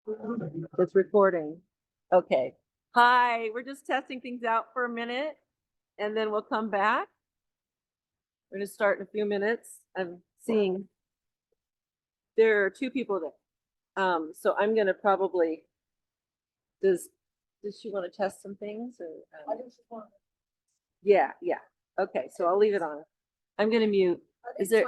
It's recording. Okay. Hi, we're just testing things out for a minute and then we'll come back. We're going to start in a few minutes. I'm seeing there are two people that, so I'm going to probably, does she want to test some things or? I think she wants. Yeah. Okay, so I'll leave it on. I'm going to mute. Is there?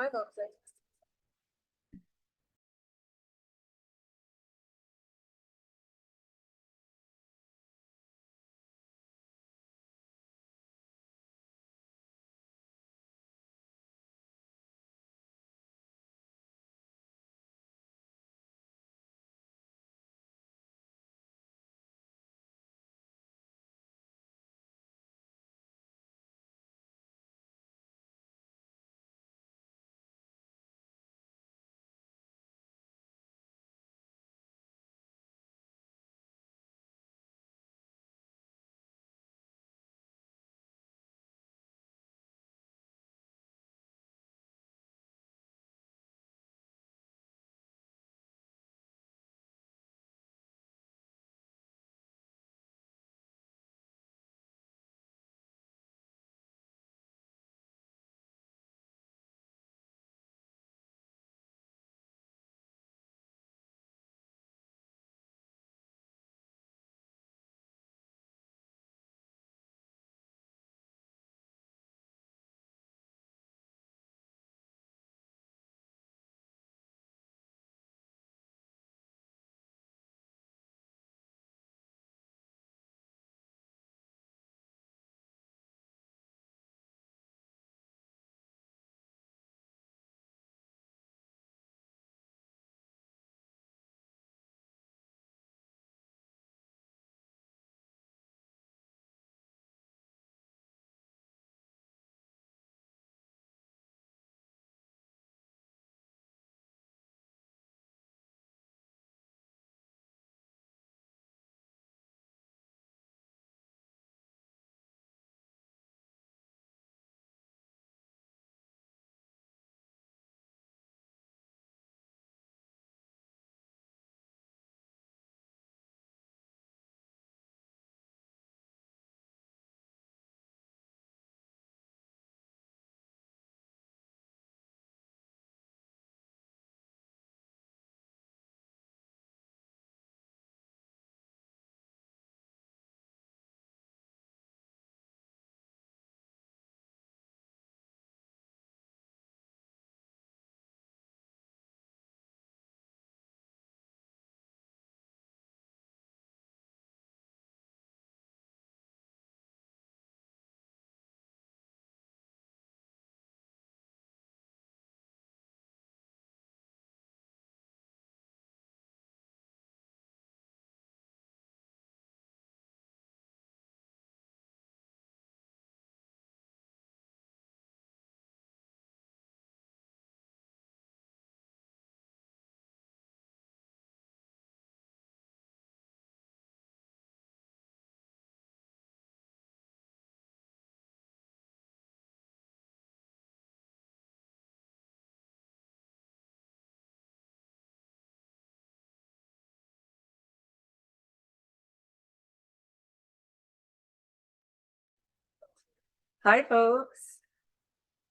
Hi, folks.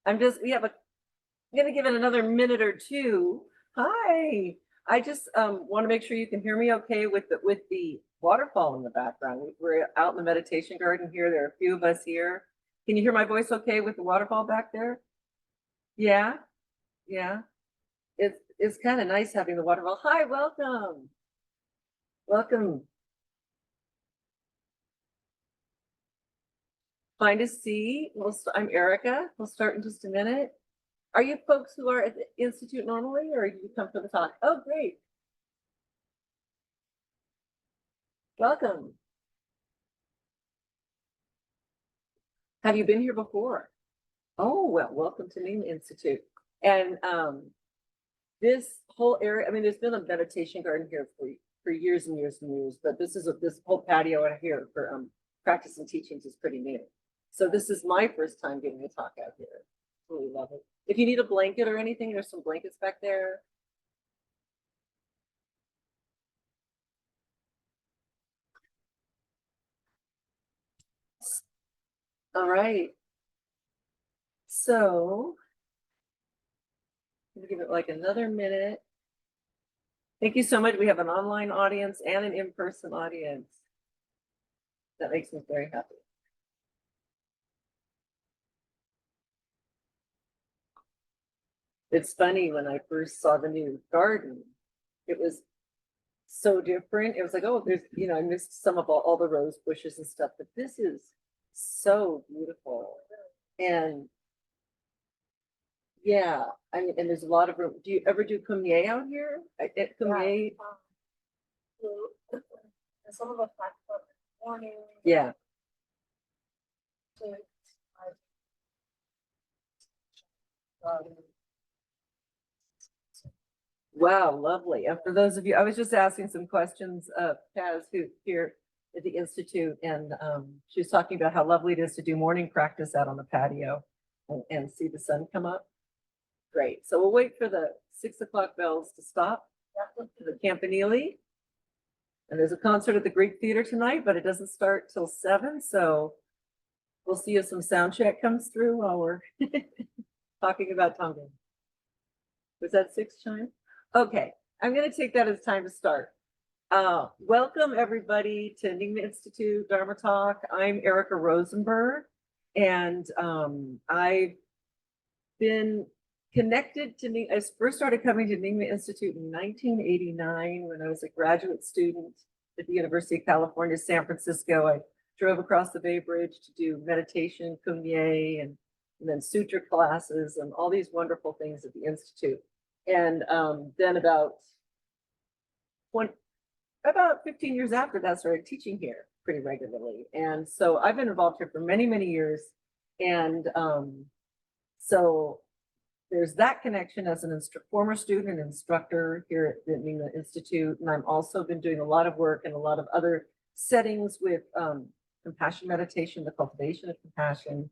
I'm going to give it another minute or two. Hi. I just want to make sure you can hear me okay with the waterfall in the background. We're out in the meditation garden here. There are a few of us here. Can you hear my voice okay with the waterfall back there? Yeah. It's kind of nice having the waterfall. Hi, welcome. Welcome. Find a seat. I'm Erika. We'll start in just a minute. Are you folks who are at the Institute normally, or you come for the talk? Oh, great. Welcome. Have you been here before? Oh, well, welcome to Nyingma Institute. And this whole area, I mean, there's been a meditation garden here for years and years and years, but this whole patio out here for practice and teachings is pretty new. So this is my first time giving a talk out here. Really love it. If you need a blanket or anything, there's some blankets back there. All right. So I'm gonna give it like another minute. Thank you so much. We have an online audience and an in-person audience. That makes me very happy. It's funny, when I first saw the new garden, it was so different. It was like, oh, there's, I missed some of all the rose bushes and stuff, but this is so beautiful. And yeah, I mean, and there's a lot of room. Do you ever do kumye out here? At kumye? And some of us like in the morning. Yeah. Wow, lovely. And for those of you, I was just asking some questions of Paz, who here at the Institute, and she was talking about how lovely it is to do morning practice out on the patio and see the sun come up. Great. So we'll wait for the 6 o'clock bells to stop to the Campanile. And there's a concert at the Greek Theater tonight, but it doesn't start till 7. So we'll see if some sound check comes through while we're talking about Tonglen. Was that 6 chime? Okay, I'm going to take that as time to start. Welcome everybody to Nyingma Institute Dharma Talk. I'm Erika Rosenberg, and I've been connected to I first started coming to Nyingma Institute in 1989 when I was a graduate student at the University of California, San Francisco. I drove across the Bay Bridge to do meditation, kumye, and then sutra classes and all these wonderful things at the Institute. And then about 15 years after that, I started teaching here pretty regularly. And so I've been involved here for many, many years. And so there's that connection as an former student and instructor here at the Nyingma Institute. And I've also been doing a lot of work in a lot of other settings with compassion meditation, the cultivation of compassion.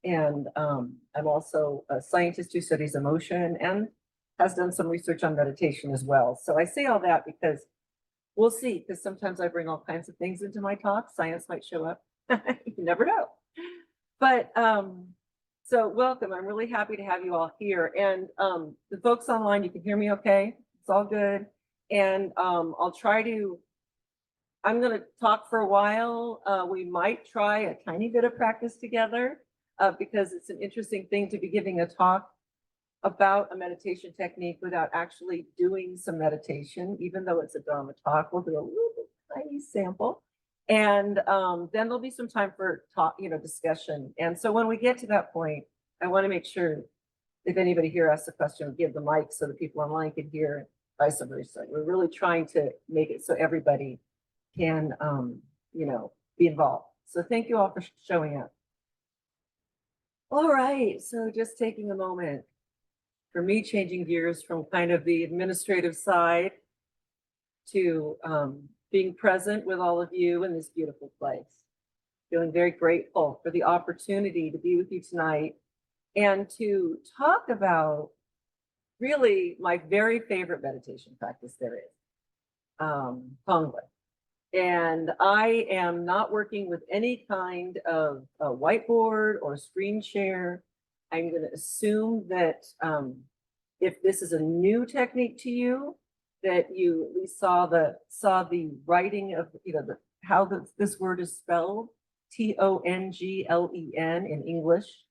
And I'm also a scientist who studies emotion and has done some research on meditation as well. So I say all that because we'll see, because sometimes I bring all kinds of things into my talk. Science might show up. You never know. But so welcome. I'm really happy to have you all here. And the folks online, you can hear me okay? It's all good. And I'm going to talk for a while. We might try a tiny bit of practice together because it's an interesting thing to be giving a talk about a meditation technique without actually doing some meditation, even though it's a Dharma talk. We'll do a little bit tiny sample. And then there'll be some time for discussion. And so when we get to that point, I want to make sure if anybody here asks a question, give the mic so that people online can hear, vice versa. We're really trying to make it so everybody can, be involved. So thank you all for showing up. All right, so just taking a moment for me, changing gears from kind of the administrative side to being present with all of you in this beautiful place. Feeling very grateful for the opportunity to be with you tonight and to talk about really my very favorite meditation practice there is, Tonglen. And I am not working with any kind of a whiteboard or screen share. I'm going to assume that if this is a new technique to you, that you at least saw the writing of how this word is spelled, Tonglen in English,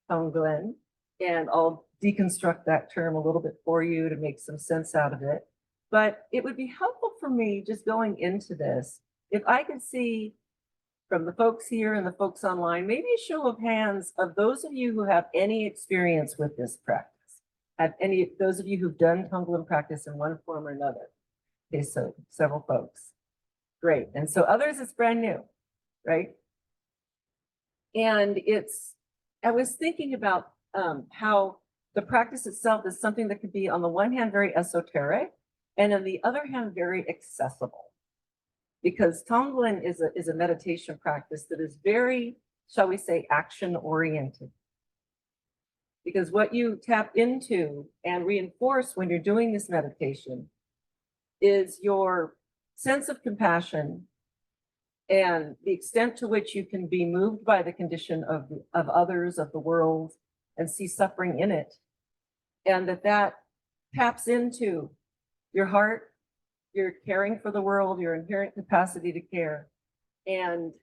Tonglen, and I'll deconstruct that term a little bit for you to make some sense out of it. But it would be helpful for me just going into this if I could see from the folks here and the folks online, maybe a show of hands of those of you who have any experience with this practice. Those of you who've done Tonglen practice in one form or another. Okay, so several folks. Great. And so others, it's brand new, right? And I was thinking about how the practice itself is something that could be, on the one hand, very esoteric, and on the other hand, very accessible. Because Tonglen is a meditation practice that is very, shall we say, action-oriented. Because what you tap into and reinforce when you're doing this meditation is your sense of compassion and the extent to which you can be moved by the condition of others, of the world, and see suffering in it. And that taps into your heart, your caring for the world, your inherent capacity to care, and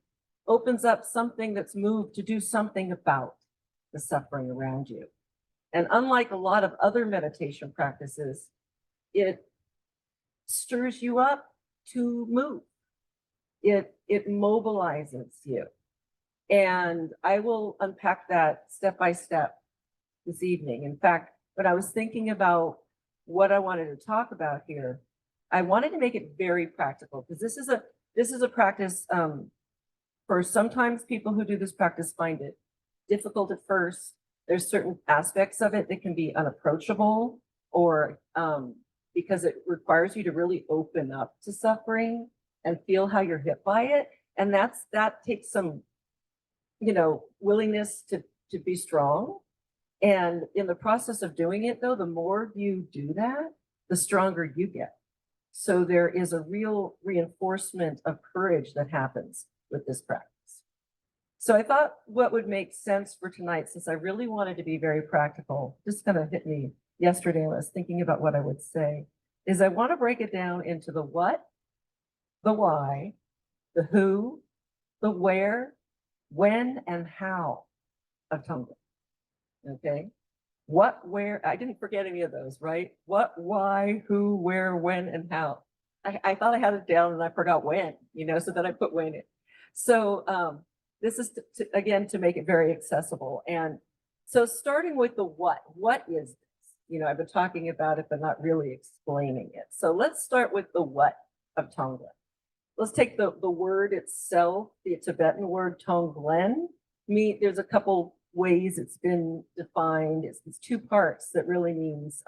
opens up something that's moved to do something about the suffering around you. And unlike a lot of other meditation practices, it stirs you up to move. It mobilizes you. And I will unpack that step by step this evening. In fact, when I was thinking about what I wanted to talk about here, I wanted to make it very practical, because this is a practice for sometimes people who do this practice find it difficult at first. There's certain aspects of it that can be unapproachable, or because it requires you to really open up to suffering and feel how you're hit by it. And that takes some, willingness to be strong. And in the process of doing it, though, the more you do that, the stronger you get. So there is a real reinforcement of courage that happens with this practice. So I thought what would make sense for tonight, since I really wanted to be very practical, just kind of hit me yesterday when I was thinking about what I would say, is I want to break it down into the what, the why, the who, the where, when, and how of Tonglen. Okay? What, where, I didn't forget any of those, right? What, why, who, where, when, and how. I thought I had it down and I forgot when, so then I put when in. So this is, again, to make it very accessible. And so starting with the what is this? I've been talking about it, but not really explaining it. So let's start with the what of Tonglen. Let's take the word itself, the Tibetan word Tonglen. There's a couple ways it's been defined. It's two parts that really means,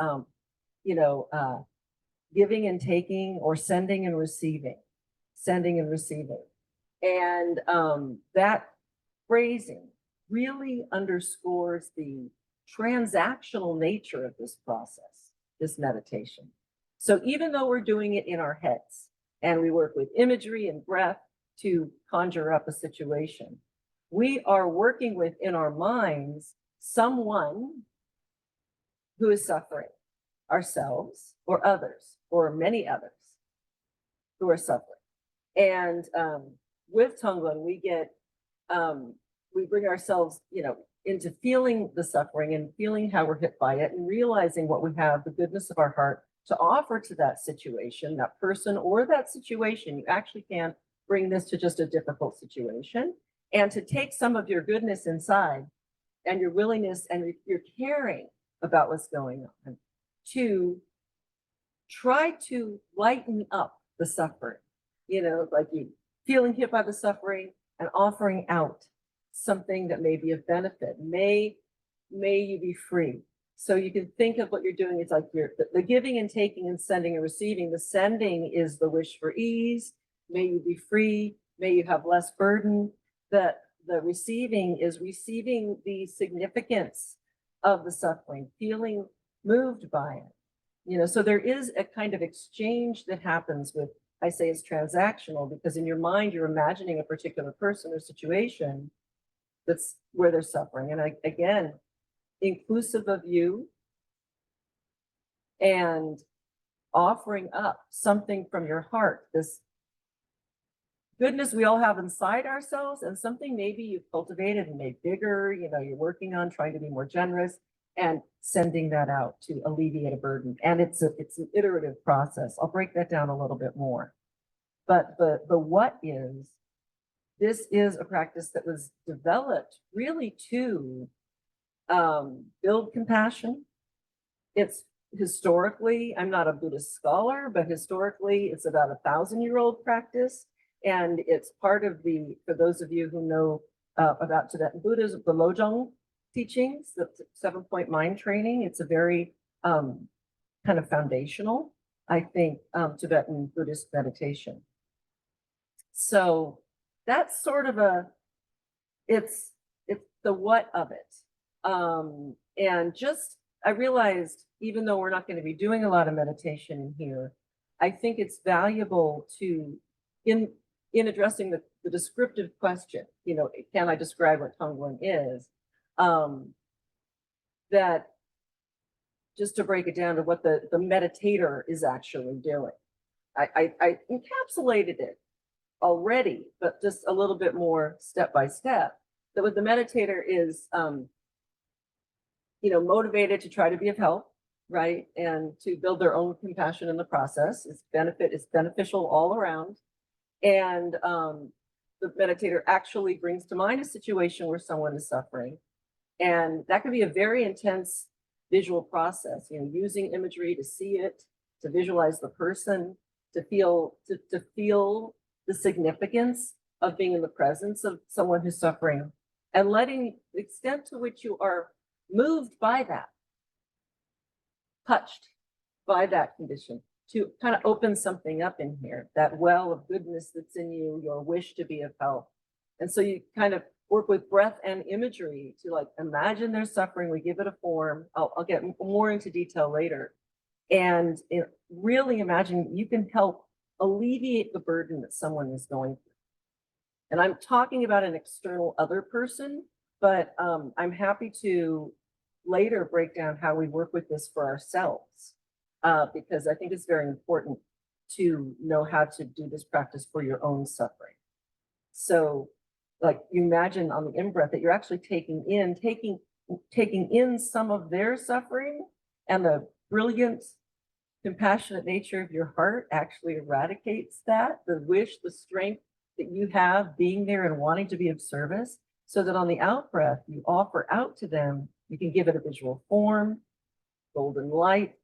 giving and taking, or sending and receiving, And that phrasing really underscores the transactional nature of this process, this meditation. So even though we're doing it in our heads, and we work with imagery and breath to conjure up a situation, we are working with, in our minds, someone who is suffering, ourselves or others, or many others who are suffering. And with Tonglen, we bring ourselves, into feeling the suffering and feeling how we're hit by it, and realizing what we have, the goodness of our heart to offer to that situation, that person, or that situation. You actually can't bring this to just a difficult situation, and to take some of your goodness inside and your willingness and your caring about what's going on to try to lighten up the suffering, like you feeling hit by the suffering and offering out something that may be of benefit. May you be free. So you can think of what you're doing. It's like the giving and taking and sending and receiving. The sending is the wish for ease. May you be free. May you have less burden. The receiving is receiving the significance of the suffering, feeling moved by it. So there is a kind of exchange that happens with, I say it's transactional, because in your mind, you're imagining a particular person or situation that's where they're suffering. And again, inclusive of you, and offering up something from your heart, this goodness we all have inside ourselves, and something maybe you've cultivated and made bigger, you're working on trying to be more generous, and sending that out to alleviate a burden. And it's an iterative process. I'll break that down a little bit more. But the what is, this is a practice that was developed really to build compassion. It's historically, I'm not a Buddhist scholar, but historically it's about 1,000-year-old practice. And it's part of for those of you who know about Tibetan Buddhism, the Lojong teachings, the 7-point mind training. It's a very kind of foundational, I think, Tibetan Buddhist meditation. So that's sort of it's the what of it. And just, I realized, even though we're not going to be doing a lot of meditation in here, I think it's valuable to, in addressing the the descriptive question, you know, can I describe what Tonglen is? That just to break it down to what the meditator is actually doing. I encapsulated it already, but just a little bit more step by step. That what the meditator is, you know, motivated to try to be of help, right? And to build their own compassion in the process. It's beneficial all around. And the meditator actually brings to mind a situation where someone is suffering. And that can be a very intense visual process, you know, using imagery to see it, to visualize the person, to feel the significance of being in the presence of someone who's suffering, and letting the extent to which you are moved by that, touched by that condition, to kind of open something up in here, that well of goodness that's in you, your wish to be of help. And so you kind of work with breath and imagery to like imagine their suffering. We give it a form. I'll get more into detail later. And really imagine you can help alleviate the burden that someone is going through. And I'm talking about an external other person, but I'm happy to later break down how we work with this for ourselves, because I think it's very important to know how to do this practice for your own suffering. So like you imagine on the in-breath that you're actually taking in some of their suffering, and the brilliant, compassionate nature of your heart actually eradicates that, the wish, the strength that you have being there and wanting to be of service, so that on the out-breath, you offer out to them, you can give it a visual form, golden light,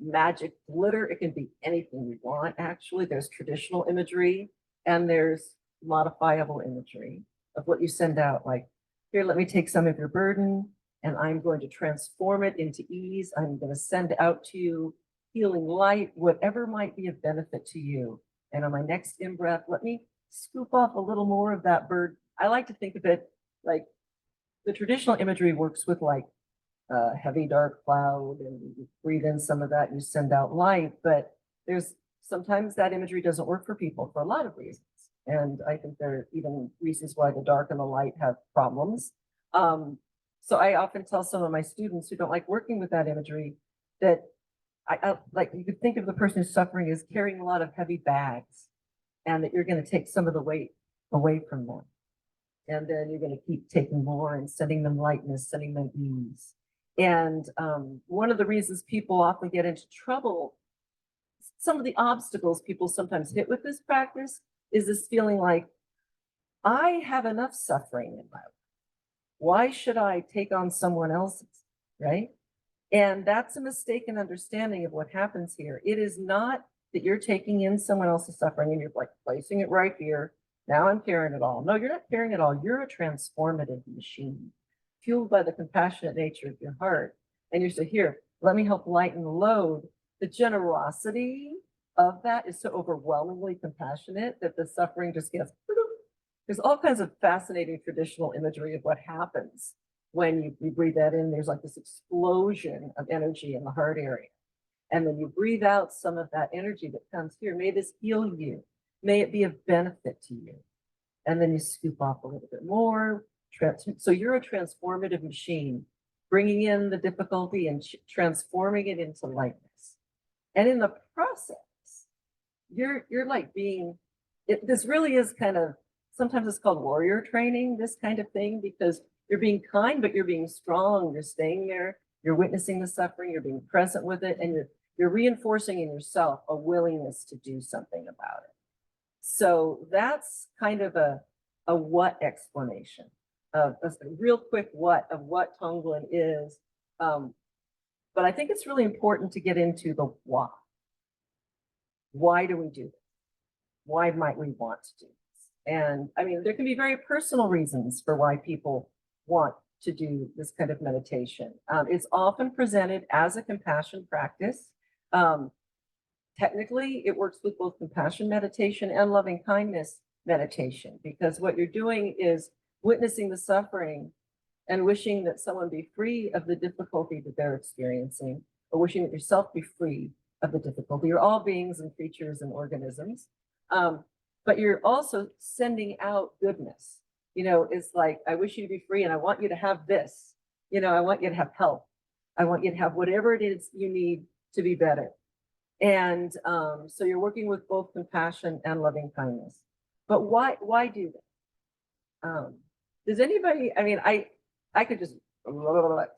magic glitter. It can be anything you want, actually. There's traditional imagery, and there's modifiable imagery of what you send out, like, here, let me take some of your burden, and I'm going to transform it into ease. I'm going to send out to you healing light, whatever might be of benefit to you. And on my next in-breath, let me scoop off a little more of that burden. I like to think of it like the traditional imagery works with like a heavy dark cloud, and you breathe in some of that, and you send out light. But there's sometimes that imagery doesn't work for people for a lot of reasons. And I think there are even reasons why the dark and the light have problems. So I often tell some of my students who don't like working with that imagery that I like, you could think of the person who's suffering as carrying a lot of heavy bags, and that you're going to take some of the weight away from them. And then you're going to keep taking more and sending them lightness, sending them ease. And one of the reasons people often get into trouble, some of the obstacles people sometimes hit with this practice, is this feeling like, I have enough suffering in my life. Why should I take on someone else's, right? And that's a mistaken understanding of what happens here. It is not that you're taking in someone else's suffering and you're like placing it right here. Now I'm carrying it all. No, you're not carrying it all. You're a transformative machine, fueled by the compassionate nature of your heart. And you say, here, let me help lighten the load. The generosity of that is so overwhelmingly compassionate that the suffering just gets, there's all kinds of fascinating traditional imagery of what happens when you breathe that in. There's like this explosion of energy in the heart area. And then you breathe out some of that energy that comes here. May this heal you. May it be of benefit to you. And then you scoop off a little bit more. So you're a transformative machine, bringing in the difficulty and transforming it into lightness. And in the process, you're like being, this really is kind of, sometimes it's called warrior training, this kind of thing, because you're being kind, but you're being strong. You're staying there. You're witnessing the suffering. You're being present with it. And you're reinforcing in yourself a willingness to do something about it. So that's kind of a what explanation, a real quick what of what Tonglen is. But I think it's really important to get into the why. Why do we do this? Why might we want to do this? And I mean, there can be very personal reasons for why people want to do this kind of meditation. It's often presented as a compassion practice. Technically, it works with both compassion meditation and loving kindness meditation, because what you're doing is witnessing the suffering and wishing that someone be free of the difficulty that they're experiencing, or wishing that yourself be free of the difficulty. You're all beings and creatures and organisms. but you're also sending out goodness. You know, it's like, I wish you to be free and I want you to have this. You know, I want you to have health. I want you to have whatever it is you need to be better. And so you're working with both compassion and loving kindness. But why do that? Does anybody, I mean, I could just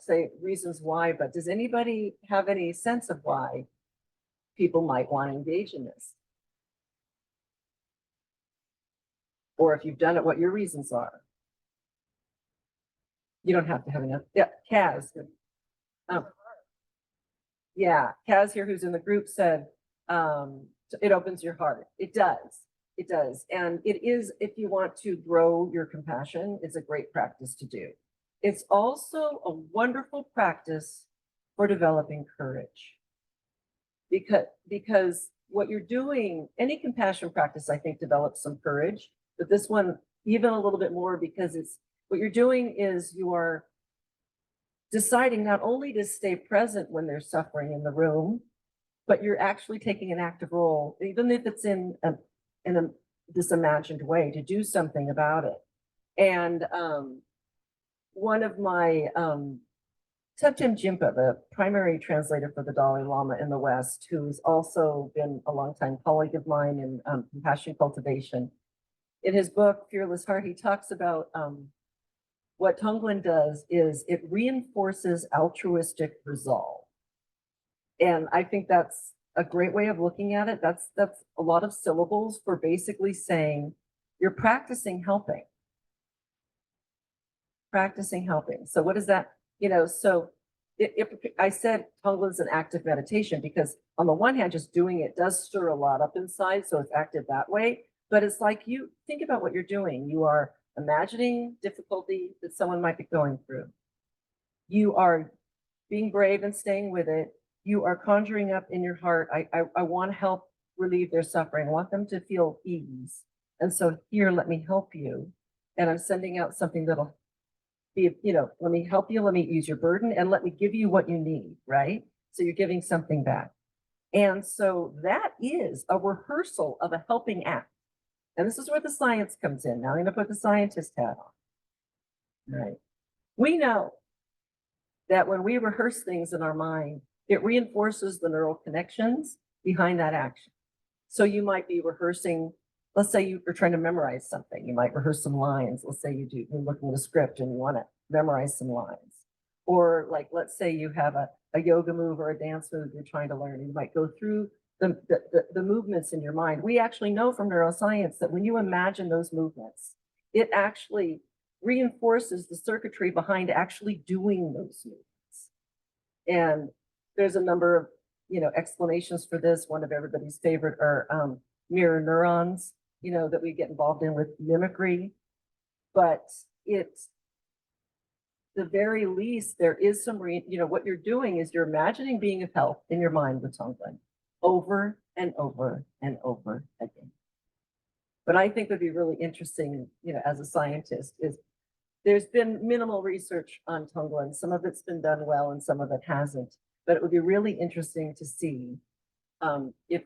say reasons why, but does anybody have any sense of why people might want to engage in this? Or if you've done it, what your reasons are. You don't have to have enough. Yeah, Kaz. Yeah, Kaz here, who's in the group, said it opens your heart. It does. It does. And it is, if you want to grow your compassion, it's a great practice to do. It's also a wonderful practice for developing courage. Because what you're doing, any compassion practice, I think, develops some courage, but this one even a little bit more, because it's what you're doing is you are deciding not only to stay present when there's suffering in the room, but you're actually taking an active role, even if it's in this imagined way, to do something about it. And one of my Tubten Jinpa, the primary translator for the Dalai Lama in the West, who's also been a longtime colleague of mine in compassion cultivation, in his book Fearless Heart, he talks about what Tonglen does is it reinforces altruistic resolve. And I think that's a great way of looking at it. That's a lot of syllables for basically saying you're practicing helping. Practicing helping. So what is that? You know, so I said Tonglen's an active meditation because on the one hand, just doing it does stir a lot up inside. So it's active that way. But it's like, you think about what you're doing. You are imagining difficulty that someone might be going through. You are being brave and staying with it. You are conjuring up in your heart, I want to help relieve their suffering. I want them to feel ease. And so here, let me help you. And I'm sending out something that'll be, you know, let me help you, let me ease your burden, and let me give you what you need, right? So you're giving something back. And so that is a rehearsal of a helping act. And this is where the science comes in. Now I'm going to put the scientist hat on. Right. We know that when we rehearse things in our mind, it reinforces the neural connections behind that action. So you might be rehearsing, let's say you're trying to memorize something. You might rehearse some lines. Let's say you're looking at a script and you want to memorize some lines. Or like, let's say you have a yoga move or a dance move you're trying to learn. And you might go through the movements in your mind. We actually know from neuroscience that when you imagine those movements, it actually reinforces the circuitry behind actually doing those movements. And there's a number of, you know, explanations for this. One of everybody's favorite are mirror neurons, you know, that we get involved in with mimicry. But it's the very least, there is some, you know, what you're doing is you're imagining being of help in your mind with Tonglen over and over and over again. But I think would be really interesting, you know, as a scientist, is there's been minimal research on Tonglen. Some of it's been done well and some of it hasn't. But it would be really interesting to see if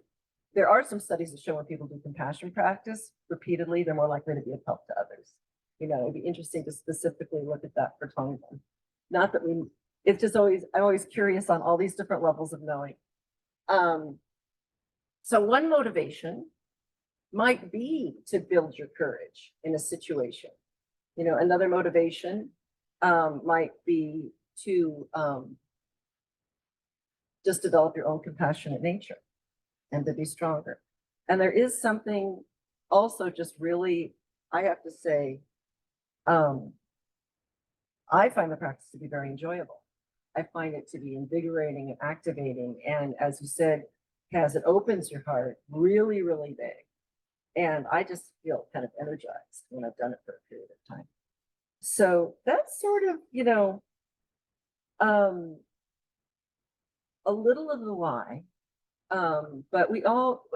there are some studies that show when people do compassion practice repeatedly, they're more likely to be of help to others. You know, it'd be interesting to specifically look at that for Tonglen. Not that it's just always, I'm always curious on all these different levels of knowing. So one motivation might be to build your courage in a situation. You know, another motivation might be to just develop your own compassionate nature and to be stronger. And there is something also just really, I have to say, I find the practice to be very enjoyable. I find it to be invigorating and activating. And as you said, Kaz, it opens your heart really, really big. And I just feel kind of energized when I've done it for a period of time. So that's sort of, you know, a little of the why. But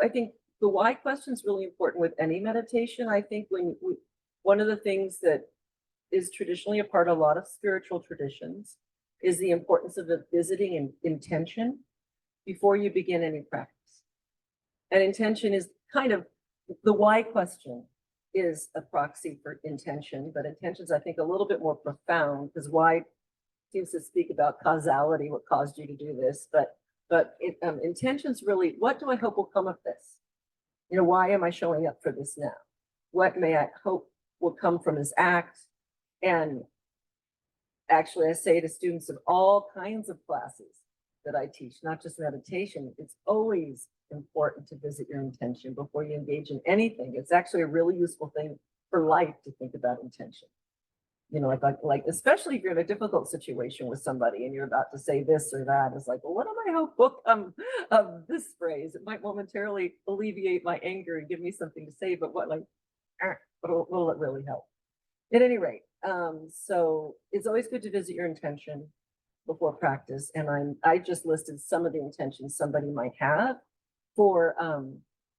I think the why question is really important with any meditation. I think one of the things that is traditionally a part of a lot of spiritual traditions is the importance of visiting an intention before you begin any practice. And intention is kind of, the why question is a proxy for intention, but intention's, I think, a little bit more profound, because why seems to speak about causality, what caused you to do this, but intention's really, what do I hope will come of this? You know, why am I showing up for this now? What may I hope will come from this act? And actually, I say to students of all kinds of classes that I teach, not just meditation, it's always important to visit your intention before you engage in anything. It's actually a really useful thing for life to think about intention. You know, like especially if you're in a difficult situation with somebody and you're about to say this or that, it's like, well, what am I hope will come of this phrase? It might momentarily alleviate my anger and give me something to say, but what, like, will it really help? At any rate, so it's always good to visit your intention before practice. And I just listed some of the intentions somebody might have for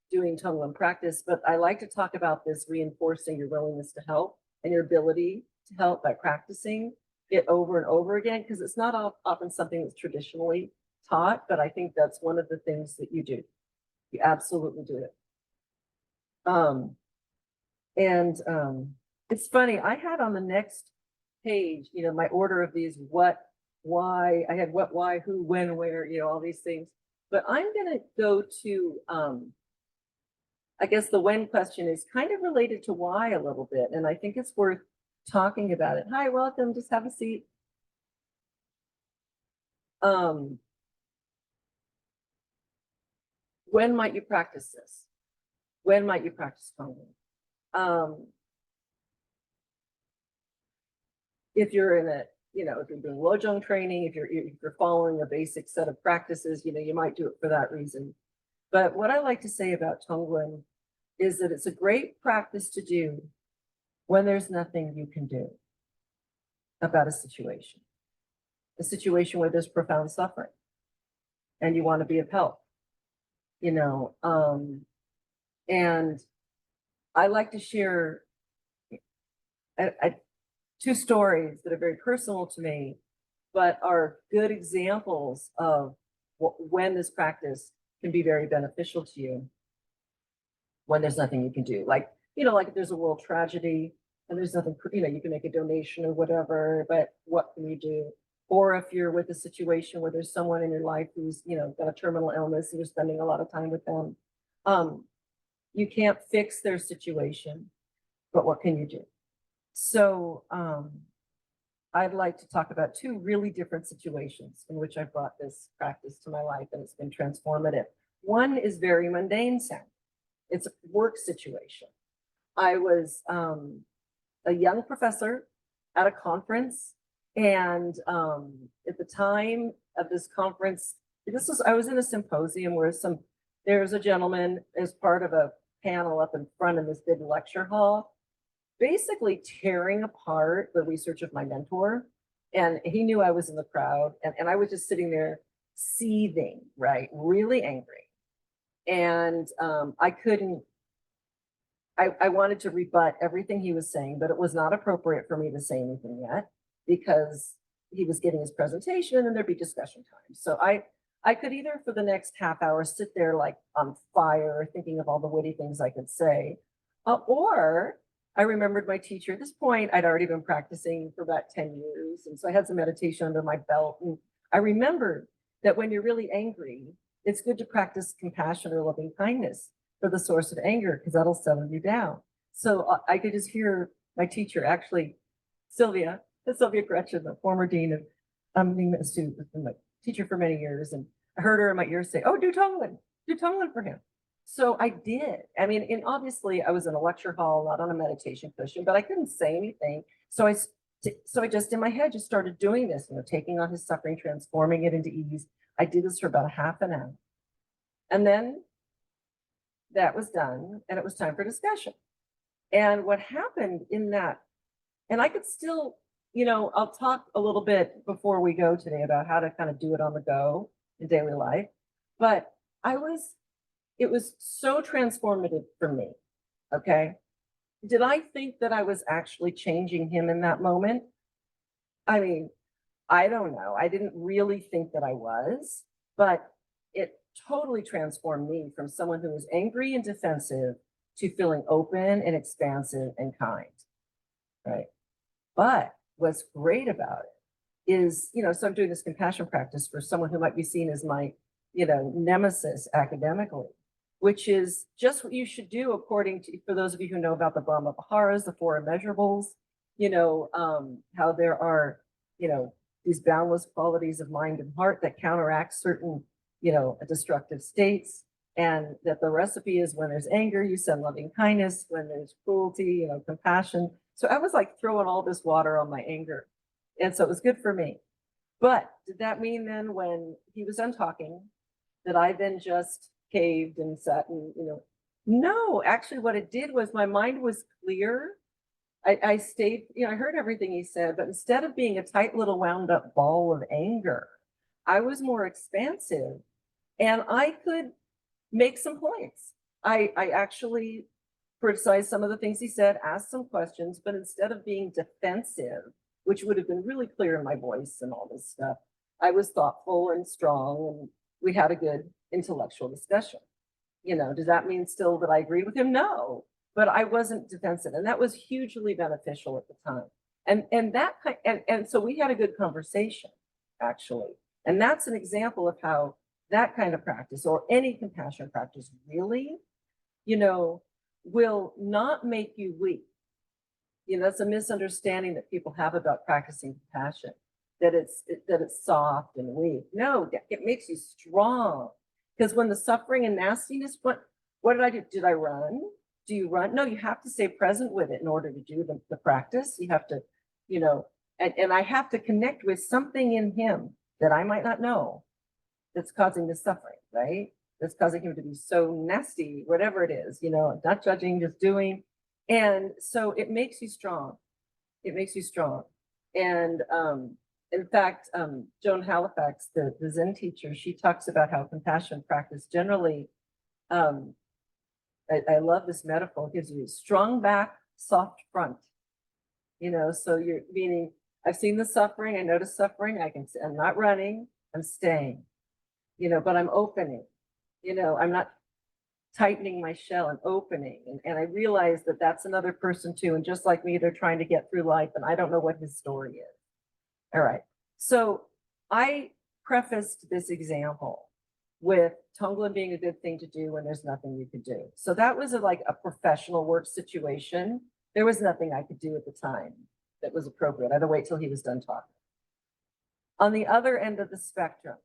doing Tonglen practice, but I like to talk about this reinforcing your willingness to help and your ability to help by practicing it over and over again, because it's not often something that's traditionally taught, but I think that's one of the things that you do. You absolutely do it. It's funny, I had on the next page, you know, my order of these, what, why, I had what, why, who, when, where, you know, all these things. But I'm gonna go to, I guess the when question is kind of related to why a little bit, and I think it's worth talking about it. Hi, welcome, just have a seat. When might you practice this? When might you practice Tonglen? If you're in a, you know, if you're doing Lojong training, if you're following a basic set of practices, you know, you might do it for that reason. But what I like to say about Tonglen is that it's a great practice to do when there's nothing you can do about a situation where there's profound suffering and you want to be of help, you know. And I like to share two stories that are very personal to me, but are good examples of when this practice can be very beneficial to you when there's nothing you can do. Like, you know, like if there's a world tragedy and there's nothing, you know, you can make a donation or whatever, but what can you do? Or if you're with a situation where there's someone in your life who's, you know, got a terminal illness and you're spending a lot of time with them, you can't fix their situation, but what can you do? So I'd like to talk about two really different situations in which I brought this practice to my life and it's been transformative. One is very mundane sound. It's a work situation. I was a young professor at a conference, and at the time of this conference, I was in a symposium where there's a gentleman as part of a panel up in front in this big lecture hall, basically tearing apart the research of my mentor. And he knew I was in the crowd, and I was just sitting there seething, right? Really angry. And I wanted to rebut everything he was saying, but it was not appropriate for me to say anything yet because he was giving his presentation and then there'd be discussion time. So I could either for the next half hour sit there like on fire, thinking of all the witty things I could say, or I remembered my teacher. At this point, I'd already been practicing for about 10 years. And so I had some meditation under my belt. And I remembered that when you're really angry, it's good to practice compassion or loving kindness for the source of anger, because that'll settle you down. So I could just hear my teacher, actually, Sylvia Gretchen, the former dean of Nyingma student, has been my teacher for many years. And I heard her in my ear say, oh, do Tonglen for him. So I did. I mean, and obviously I was in a lecture hall, not on a meditation cushion, but I couldn't say anything. So I just in my head just started doing this, you know, taking on his suffering, transforming it into ease. I did this for about a half an hour. And then that was done and it was time for discussion. And what happened in that, and I could still, you know, I'll talk a little bit before we go today about how to kind of do it on the go in daily life, but it was so transformative for me, okay? Did I think that I was actually changing him in that moment? I mean, I don't know. I didn't really think that I was, but it totally transformed me from someone who was angry and defensive to feeling open and expansive and kind, right? But what's great about it is, so I'm doing this compassion practice for someone who might be seen as my, nemesis academically, which is just what you should do according to, for those of you who know about the Brahma Viharas, the four immeasurables, how there are, these boundless qualities of mind and heart that counteract certain, destructive states. And that the recipe is when there's anger, you send loving kindness, when there's cruelty, compassion. So I was like throwing all this water on my anger. And so it was good for me. But did that mean then when he was done talking, that I then just caved and sat and, no, actually what it did was my mind was clear. I stayed, I heard everything he said, but instead of being a tight little wound up ball of anger, I was more expansive and I could make some points. I actually criticized some of the things he said, asked some questions, but instead of being defensive, which would have been really clear in my voice and all this stuff, I was thoughtful and strong, and we had a good intellectual discussion. Does that mean still that I agree with him? No, but I wasn't defensive, and that was hugely beneficial at the time. And so we had a good conversation, actually. And that's an example of how that kind of practice or any compassion practice really, will not make you weak. That's a misunderstanding that people have about practicing compassion, that it's soft and weak. No, it makes you strong. Because when the suffering and nastiness, what did I do? Did I run? Do you run? No, you have to stay present with it in order to do the practice. You have to, and I have to connect with something in him that I might not know that's causing this suffering, right? That's causing him to be so nasty, whatever it is, not judging, just doing. And so it makes you strong. It makes you strong. And in fact, Joan Halifax, the Zen teacher, she talks about how compassion practice generally, I love this metaphor, it gives you a strong back, soft front. So you're meaning, I've seen the suffering, I notice suffering, I'm not running, I'm staying. But I'm opening, I'm not tightening my shell, I'm opening. And I realize that that's another person too. And just like me, they're trying to get through life and I don't know what his story is. All right. So I prefaced this example with Tonglen being a good thing to do when there's nothing you could do. So that was like a professional work situation. There was nothing I could do at the time that was appropriate. I had to wait till he was done talking. On the other end of the spectrum,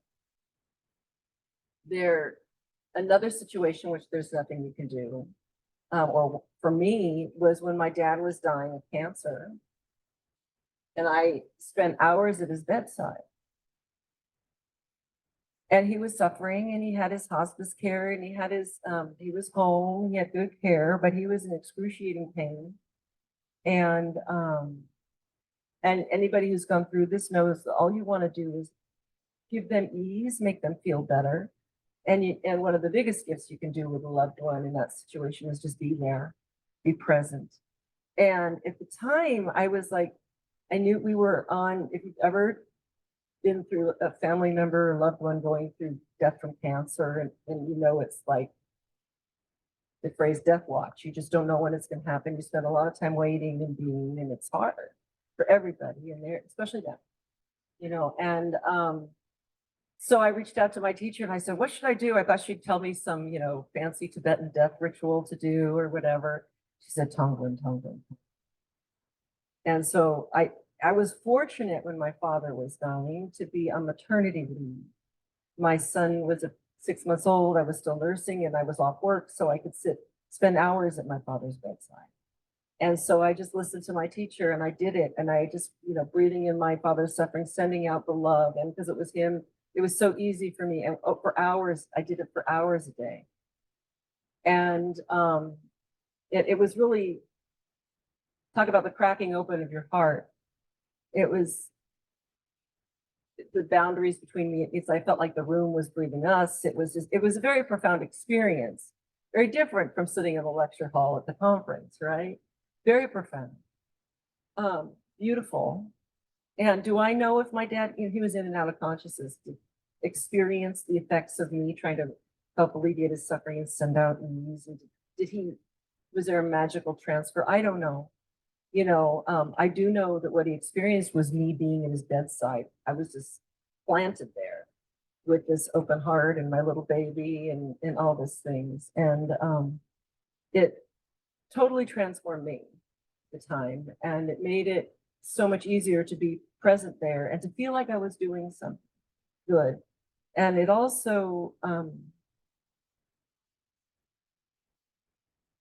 another situation which there's nothing you can do, or for me, was when my dad was dying of cancer, and I spent hours at his bedside. And he was suffering, and he had his hospice care, and he had he was home, he had good care, but he was in excruciating pain. And anybody who's gone through this knows that all you want to do is give them ease, make them feel better. And one of the biggest gifts you can do with a loved one in that situation is just be there, be present. And at the time, I was like, I knew we were on, if you've ever been through a family member or loved one going through death from cancer, and it's like the phrase death watch. You just don't know when it's going to happen. You spend a lot of time waiting and being, and it's hard for everybody in there, especially them, so I reached out to my teacher and I said, what should I do? I thought she'd tell me some, fancy Tibetan death ritual to do or whatever. She said, Tonglen. And so I was fortunate when my father was dying to be on maternity leave. My son was 6 months old. I was still nursing and I was off work, so I could spend hours at my father's bedside. And so I just listened to my teacher and I did it. And I just, breathing in my father's suffering, sending out the love. And because it was him, it was so easy for me. And for hours, I did it for hours a day. And it was really, talk about the cracking open of your heart. It was the boundaries between me. I felt like the room was breathing us. It was a very profound experience. Very different from sitting in the lecture hall at the conference, right? Very profound. Beautiful. And do I know if my dad, he was in and out of consciousness, did experience the effects of me trying to help alleviate his suffering and send out ease? And did he Was there a magical transfer? I don't know. I do know that what he experienced was me being at his bedside. I was just planted there with this open heart and my little baby and all these things. And it totally transformed me at the time. And it made it so much easier to be present there and to feel like I was doing something good. And it also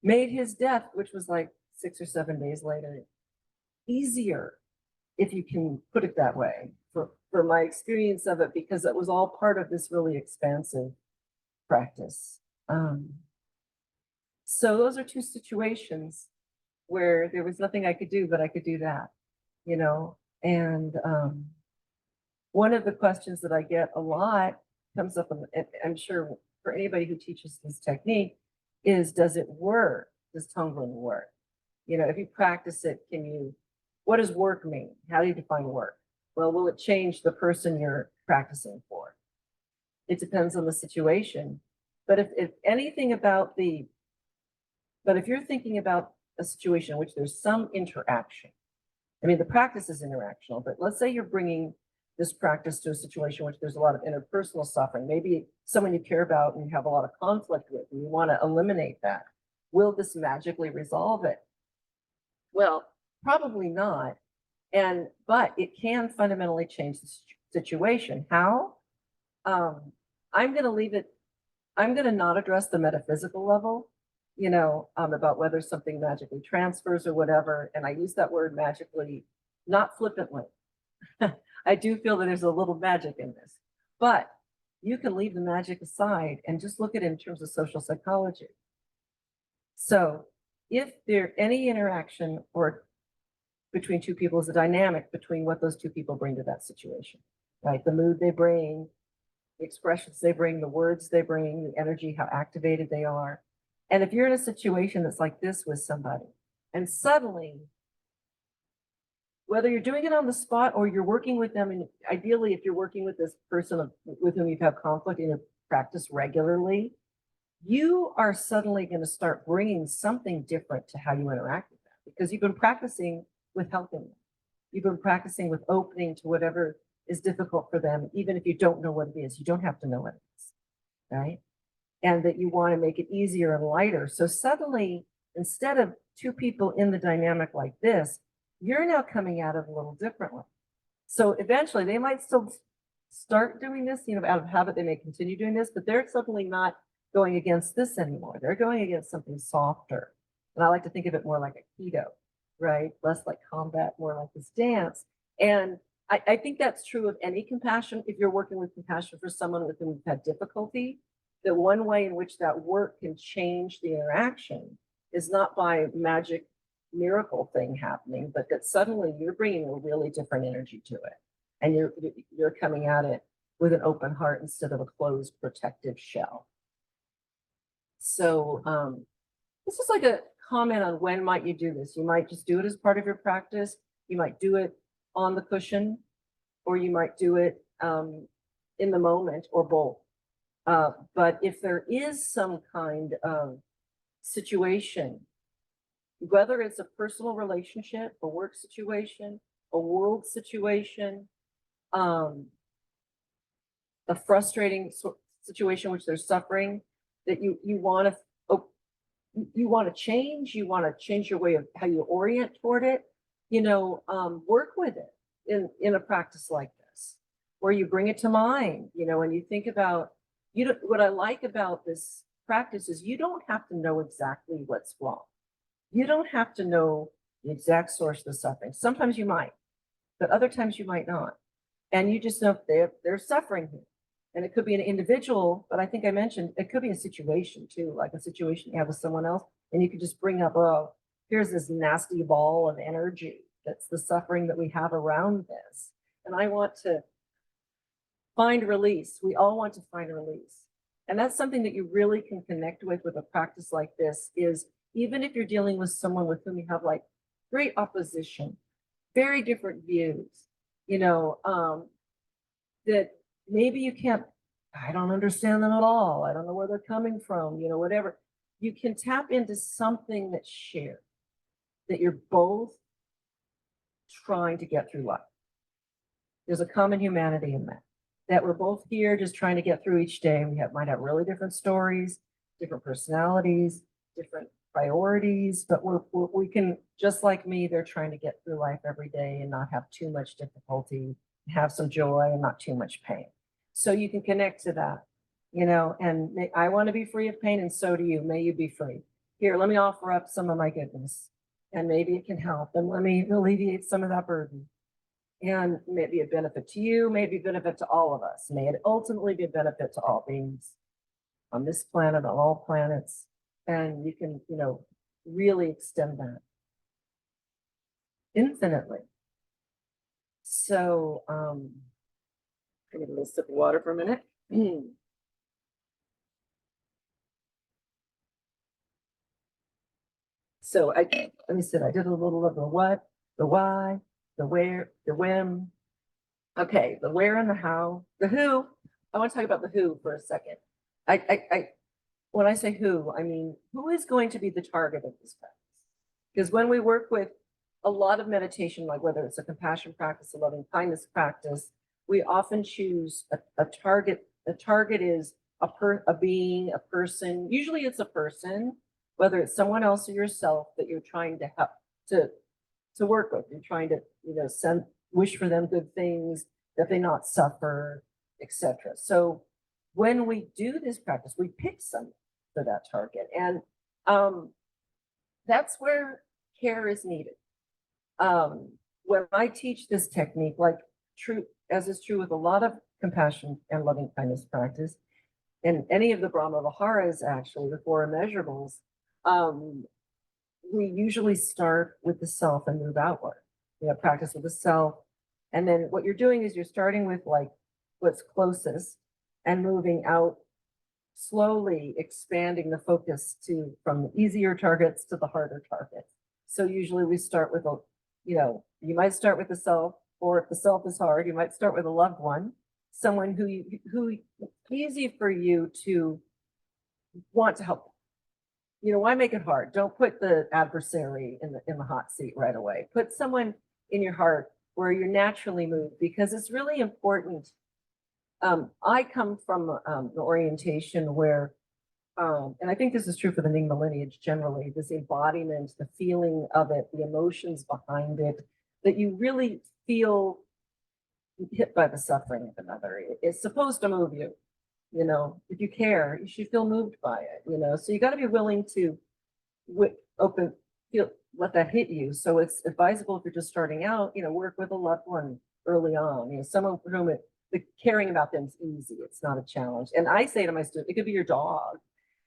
made his death, which was like 6 or 7 days later, easier, if you can put it that way, for my experience of it, because it was all part of this really expansive practice. So those are two situations where there was nothing I could do, but I could do that, and one of the questions that I get a lot comes up, and I'm sure for anybody who teaches this technique, is, does it work? Does Tonglen work? If you practice it, what does work mean? How do you define work? Well, will it change the person you're practicing for? It depends on the situation. But if anything about but if you're thinking about a situation in which there's some interaction, I mean, the practice is interactional, but let's say you're bringing this practice to a situation in which there's a lot of interpersonal suffering, maybe someone you care about and you have a lot of conflict with, and you want to eliminate that. Will this magically resolve it? Well, probably not. But it can fundamentally change the situation. How? I'm going to leave it. I'm going to not address the metaphysical level, about whether something magically transfers or whatever. And I use that word magically, not flippantly. I do feel that there's a little magic in this, but you can leave the magic aside and just look at it in terms of social psychology. So if there any interaction or between two people is a dynamic between what those two people bring to that situation, right? The mood they bring, the expressions they bring, the words they bring, the energy, how activated they are. And if you're in a situation that's like this with somebody, and suddenly, whether you're doing it on the spot or you're working with them, and ideally, if you're working with this person with whom you've had conflict in your practice regularly, you are suddenly going to start bringing something different to how you interact with them, because you've been practicing with helping them. You've been practicing with opening to whatever is difficult for them, even if you don't know what it is. You don't have to know what it is, right? And that you want to make it easier and lighter. So suddenly, instead of two people in the dynamic like this, you're now coming at it a little differently. So eventually they might still start doing this, out of habit, they may continue doing this, but they're suddenly not going against this anymore. They're going against something softer. And I like to think of it more like a keto, right? Less like combat, more like this dance. And I think that's true of any compassion. If you're working with compassion for someone with whom you've had difficulty, that one way in which that work can change the interaction is not by magic miracle thing happening, but that suddenly you're bringing a really different energy to it. And you're coming at it with an open heart instead of a closed protective shell. So this is like a comment on when might you do this. You might just do it as part of your practice. You might do it on the cushion, or you might do it in the moment, or both. But if there is some kind of situation, whether it's a personal relationship, a work situation, a world situation, a frustrating situation in which there's suffering, that you want to change, you want to change your way of how you orient toward it, work with it in a practice like this, where you bring it to mind, and you think about, what I like about this practice is you don't have to know exactly what's wrong. You don't have to know the exact source of the suffering. Sometimes you might, but other times you might not. And you just know they're suffering here. And it could be an individual, but I think I mentioned it could be a situation too, like a situation you have with someone else. And you could just bring up, oh, here's this nasty ball of energy. That's the suffering that we have around this. And I want to find release. We all want to find release. And that's something that you really can connect with a practice like this, is even if you're dealing with someone with whom you have like great opposition, very different views, that maybe you can't, I don't understand them at all. I don't know where they're coming from, whatever. you can tap into something that's shared, that you're both trying to get through life. There's a common humanity in that we're both here just trying to get through each day. Might have really different stories, different personalities, different priorities, but we can, just like me, they're trying to get through life every day and not have too much difficulty, have some joy and not too much pain. So you can connect to that, and I want to be free of pain, and so do you. May you be free. Here, let me offer up some of my goodness, and maybe it can help, and let me alleviate some of that burden. And maybe a benefit to you, maybe a benefit to all of us. May it ultimately be a benefit to all beings on this planet, on all planets. And you can, really extend that infinitely. So, I need a little sip of water for a minute. So let me see, I did a little of the what, the why, the where, the when. Okay, the where and the how, the who. I want to talk about the who for a second. When I say who, I mean, who is going to be the target of this practice? Because when we work with a lot of meditation, like whether it's a compassion practice, a loving kindness practice, we often choose a target. The target is a being, a person. Usually it's a person, whether it's someone else or yourself that you're trying to help to work with. You're trying to, wish for them good things, that they not suffer, etc. So when we do this practice, we pick some for that target. And that's where care is needed. When I teach this technique, as is true with a lot of compassion and loving kindness practice, and any of the Brahma Viharas, actually, the four immeasurables, we usually start with the self and move outward. Practice with the self. And then what you're doing is you're starting with what's closest and moving out, slowly expanding the focus from the easier targets to the harder targets. So usually we start with you might start with the self, or if the self is hard, you might start with a loved one, someone who easy for you to want to help. Why make it hard? Don't put the adversary in the hot seat right away. Put someone in your heart where you're naturally moved, because it's really important. I come from an orientation where, and I think this is true for the Nyingma lineage generally, this embodiment, the feeling of it, the emotions behind it, that you really feel hit by the suffering of another. It's supposed to move you. If you care, you should feel moved by it, so you got to be willing to let that hit you. So it's advisable, if you're just starting out, work with a loved one early on, someone for whom the caring about them is easy. It's not a challenge. And I say to my students, it could be your dog.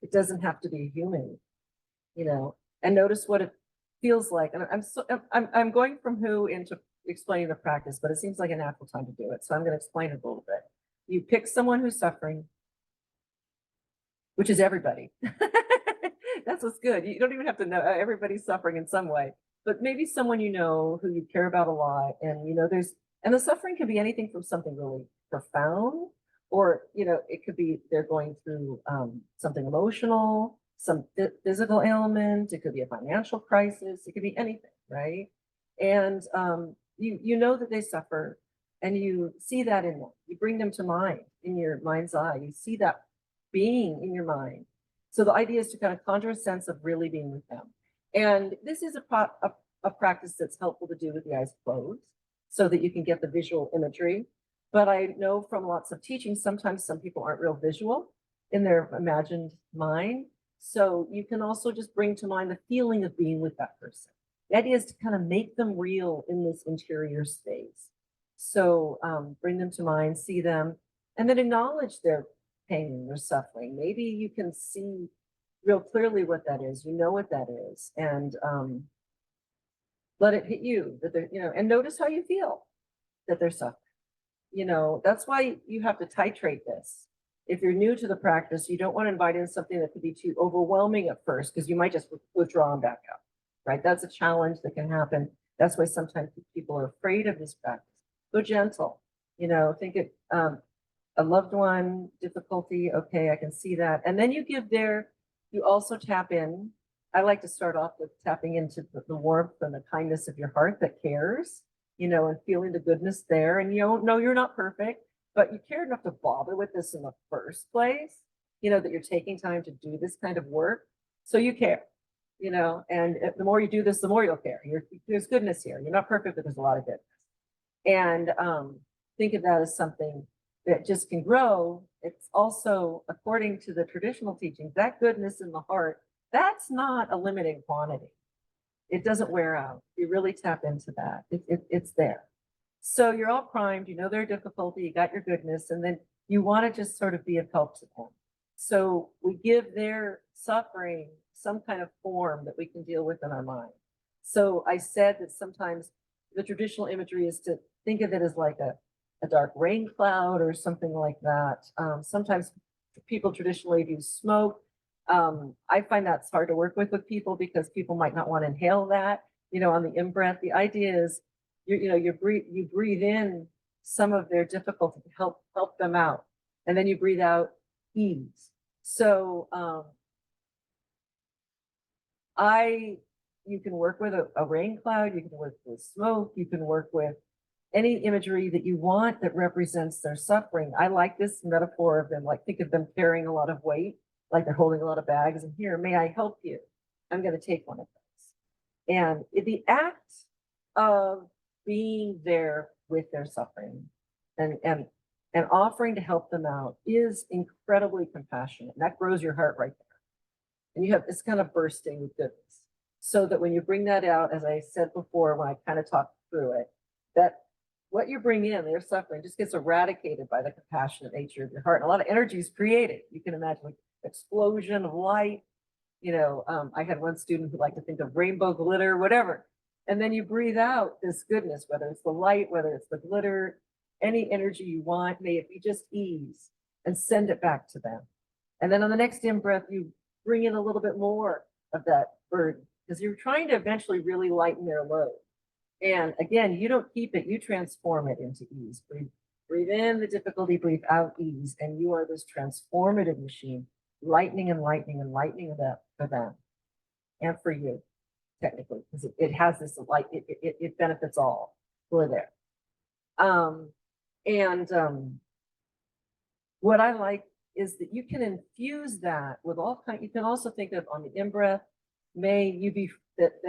It doesn't have to be a human, and notice what it feels like. And I'm going from who into explaining the practice, but it seems like a natural time to do it. So I'm going to explain it a little bit. You pick someone who's suffering, which is everybody. That's what's good. You don't even have to know everybody's suffering in some way, but maybe someone who you care about a lot, and and the suffering can be anything from something really profound, or it could be they're going through something emotional, some physical ailment. It could be a financial crisis. It could be anything, right? And that they suffer, and you see that in them. You bring them to mind, in your mind's eye. You see that being in your mind. So the idea is to kind of conjure a sense of really being with them. And this is a practice that's helpful to do with the eyes closed, so that you can get the visual imagery. But I know from lots of teaching, sometimes some people aren't real visual in their imagined mind. So you can also just bring to mind the feeling of being with that person. The idea is to kind of make them real in this interior space. So bring them to mind, see them, and then acknowledge their pain, their suffering. Maybe you can see real clearly what that is, what that is, and let it hit you that they're, and notice how you feel that they're suffering. That's why you have to titrate this. If you're new to the practice, you don't want to invite in something that could be too overwhelming at first, because you might just withdraw and back up, right? That's a challenge that can happen. That's why sometimes people are afraid of this practice. Go gentle, think it, a loved one, difficulty, okay, I can see that. And then you give their You also tap in. I like to start off with tapping into the warmth and the kindness of your heart that cares, and feeling the goodness there. And you don't know you're not perfect, but you care enough to bother with this in the first place, that you're taking time to do this kind of work. So you care, and the more you do this, the more you'll care. There's goodness here. You're not perfect, but there's a lot of goodness. And think of that as something that just can grow. It's also, according to the traditional teachings, that goodness in the heart, that's not a limited quantity. It doesn't wear out. You really tap into that. It's there. So you're all primed, their difficulty, you got your goodness, and then you want to just sort of be of help to them. So we give their suffering some kind of form that we can deal with in our mind. So I said that sometimes the traditional imagery is to think of it as like a dark rain cloud or something like that. Sometimes people traditionally use smoke. I find that's hard to work with people because people might not want to inhale that. On the in-breath, the idea is you breathe in some of their difficulty to help them out, and then you breathe out ease. So you can work with a rain cloud, you can work with smoke, you can work with any imagery that you want that represents their suffering. I like this metaphor of them, like think of them carrying a lot of weight, like they're holding a lot of bags, and here, may I help you? I'm going to take one of those. And the act of being there with their suffering and offering to help them out is incredibly compassionate. And that grows your heart right there. And it's kind of bursting with goodness. So that when you bring that out, as I said before, when I kind of talked through it, that what you bring in, their suffering, just gets eradicated by the compassionate nature of your heart. And a lot of energy is created. You can imagine like explosion of light. I had one student who liked to think of rainbow glitter, whatever. And then you breathe out this goodness, whether it's the light, whether it's the glitter, any energy you want, may it be just ease, and send it back to them. And then on the next in-breath, you bring in a little bit more of that burden, because you're trying to eventually really lighten their load. And again, you don't keep it, you transform it into ease. Breathe in the difficulty, breathe out ease, and you are this transformative machine, lightening and lightening and lightening that for them and for you, technically, because it has this light, it benefits all who are there. What I like is that you can infuse that with all kinds. You can also think of on the in-breath, may you be that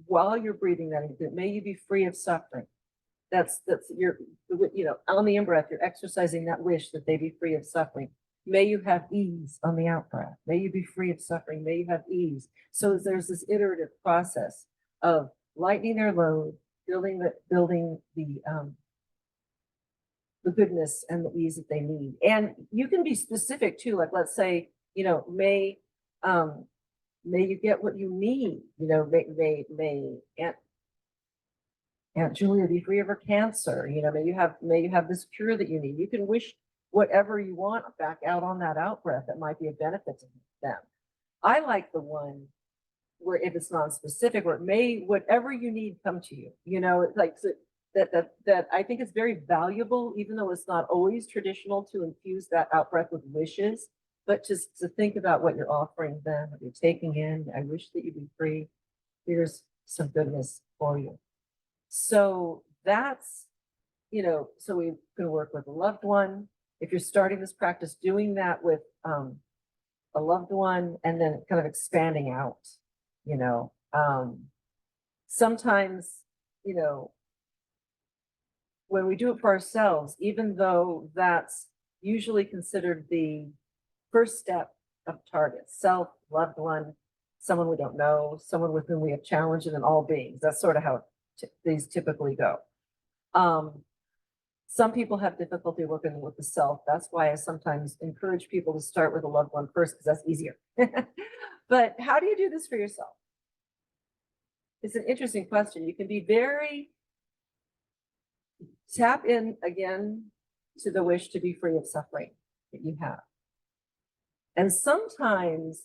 while you're breathing that in, may you be free of suffering. That's your, on the in-breath, you're exercising that wish that they be free of suffering. May you have ease on the out-breath. May you be free of suffering. May you have ease. So there's this iterative process of lightening their load, building the goodness and the ease that they need. And you can be specific too. Like, let's say, may you get what you need. May Aunt Julia be free of her cancer. May you have this cure that you need. You can wish whatever you want back out on that out breath that might be a benefit to them. I like the one where if it's non-specific, where it may whatever you need come to you. It's like so that I think is very valuable, even though it's not always traditional to infuse that out breath with wishes, but just to think about what you're offering them, what you're taking in. I wish that you be free. Here's some goodness for you. So that's, so we can work with a loved one. If you're starting this practice, doing that with a loved one and then kind of expanding out, sometimes, when we do it for ourselves, even though that's usually considered the first step of target, self, loved one, someone we don't know, someone with whom we have challenged, and all beings. That's sort of how these typically go. Some people have difficulty working with the self. That's why I sometimes encourage people to start with a loved one first, because that's easier. But how do you do this for yourself? It's an interesting question. You can be tap in again to the wish to be free of suffering that you have. And sometimes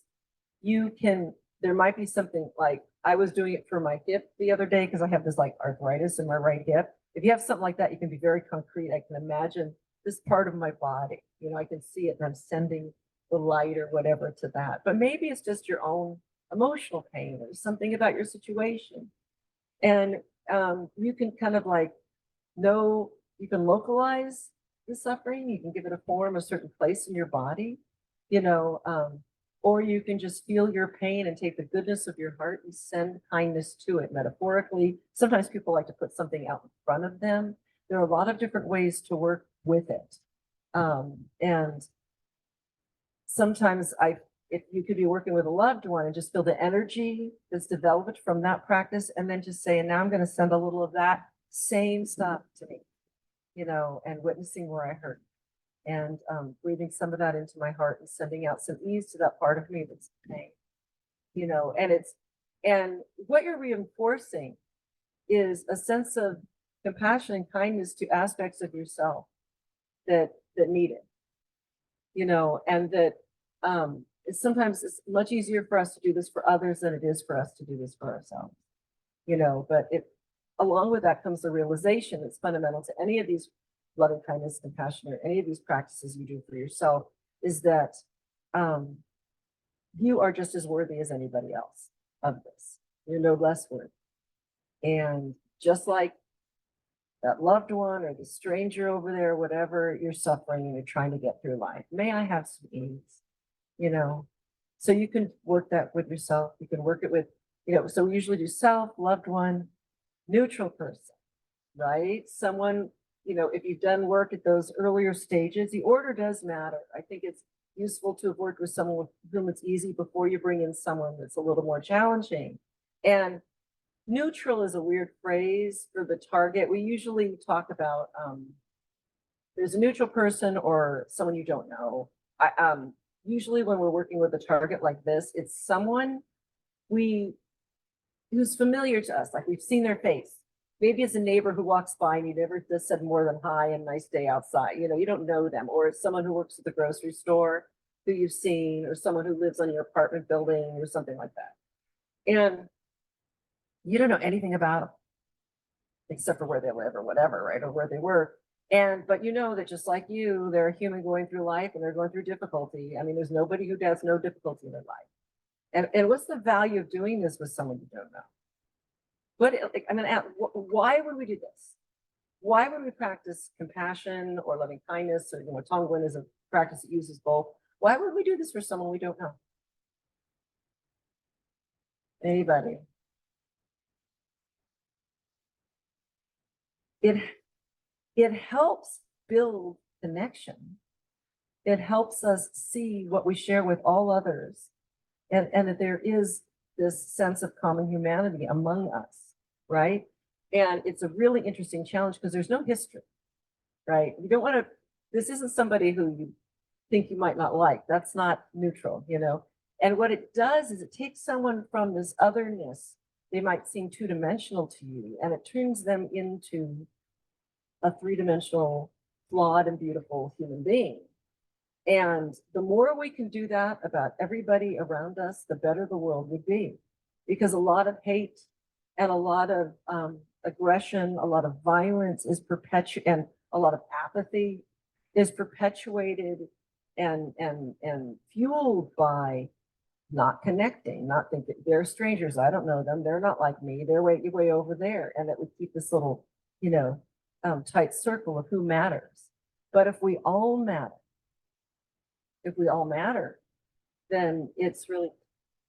there might be something like, I was doing it for my hip the other day because I have this like arthritis in my right hip. If you have something like that, you can be very concrete. I can imagine this part of my body, I can see it and I'm sending the light or whatever to that. But maybe it's just your own emotional pain or something about your situation. And you can kind of like know, you can localize the suffering, you can give it a form, a certain place in your body, you know, or you can just feel your pain and take the goodness of your heart and send kindness to it metaphorically. Sometimes people like to put something out in front of them. There are a lot of different ways to work with it. And sometimes if you could be working with a loved one and just feel the energy that's developed from that practice, and then just say, and now I'm going to send a little of that same stuff to me, you know, and witnessing where I hurt, and breathing some of that into my heart and sending out some ease to that part of me that's in pain, you know, and what you're reinforcing is a sense of compassion and kindness to aspects of yourself that need it, you know, and that sometimes it's much easier for us to do this for others than it is for us to do this for ourselves, you know. But along with that comes the realization that's fundamental to any of these loving kindness, compassion, or any of these practices you do for yourself, is that you are just as worthy as anybody else of this. You're no less worthy. And just like that loved one or the stranger over there, whatever, you're suffering and you're trying to get through life. May I have some ease, you know? So you can work that with yourself. You can work it with, you know, so we usually do self, loved one, neutral person, right? Someone, you know, if you've done work at those earlier stages, the order does matter. I think it's useful to have worked with someone with whom it's easy before you bring in someone that's a little more challenging. And neutral is a weird phrase for the target. We usually talk about there's a neutral person or someone you don't know. Usually when we're working with a target like this, it's someone who's familiar to us, like we've seen their face. Maybe it's a neighbor who walks by and you never just said more than hi and nice day outside. You know, you don't know them. Or it's someone who works at the grocery store who you've seen, or someone who lives on your apartment building or something like that. And you don't know anything about them except for where they live or whatever, right? Or where they work. But you know that just like you, they're a human going through life and they're going through difficulty. I mean, there's nobody who has no difficulty in their life. And what's the value of doing this with someone you don't know? What, I mean, why would we do this? Why would we practice compassion or loving kindness? Or, you know, Tonglen is a practice that uses both. Why would we do this for someone we don't know? Anybody? It helps build connection. It helps us see what we share with all others, and that there is this sense of common humanity among us, right? And it's a really interesting challenge because there's no history, right? You don't want to, this isn't somebody who you think you might not like. That's not neutral, you know? And what it does is it takes someone from this otherness, they might seem two-dimensional to you, and it turns them into a three-dimensional, flawed and beautiful human being. And the more we can do that about everybody around us, the better the world would be. Because a lot of hate and a lot of aggression, a lot of violence is perpetuated, and a lot of apathy is perpetuated and fueled by not connecting, not thinking they're strangers. I don't know them. They're not like me. They're way over there. And it would keep this little, you know, tight circle of who matters. But if we all matter, then it's really,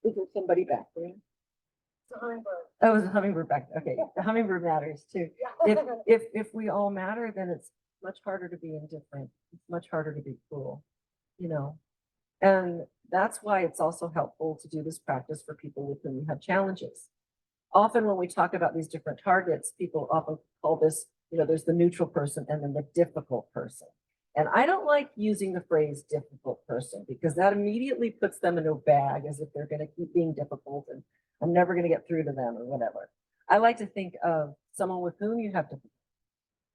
is there somebody back there? It's a hummingbird. Oh, it was a hummingbird back there. Okay, the hummingbird matters too. If we all matter, then it's much harder to be indifferent. It's much harder to be cruel, you know. And that's why it's also helpful to do this practice for people with whom you have challenges. Often when we talk about these different targets, people often call this, you know, there's the neutral person and then the difficult person. And I don't like using the phrase difficult person because that immediately puts them in a bag as if they're going to keep being difficult and I'm never going to get through to them or whatever. I like to think of someone with whom you have to,